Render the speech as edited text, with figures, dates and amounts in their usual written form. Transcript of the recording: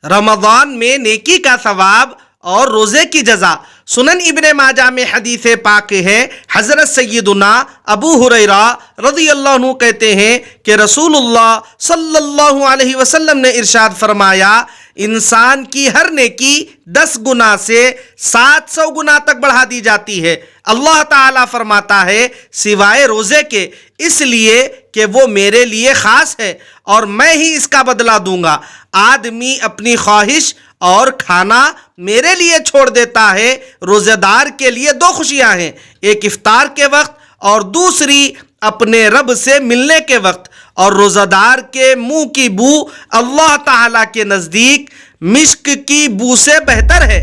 رمضان میں نیکی کا ثواب اور روزے کی جزا۔ سنن ابن ماجہ میں حدیث پاک ہے، حضرت سیدنا ابو ہریرہ رضی اللہ عنہ کہتے ہیں کہ رسول اللہ صلی اللہ علیہ وسلم نے ارشاد فرمایا، انسان کی ہر نیکی 10 گنا سے 700 گنا تک بڑھا دی جاتی ہے۔ اللہ تعالیٰ فرماتا ہے سوائے روزے کے، اس لیے کہ وہ میرے لیے خاص ہے اور میں ہی اس کا بدلہ دوں گا۔ آدمی اپنی خواہش اور کھانا میرے لیے چھوڑ دیتا ہے۔ روزہ دار کے لیے 2 خوشیاں ہیں، ایک افطار کے وقت اور دوسری اپنے رب سے ملنے کے وقت۔ اور روزہ دار کے منہ کی بو اللہ تعالیٰ کے نزدیک مشک کی بو سے بہتر ہے۔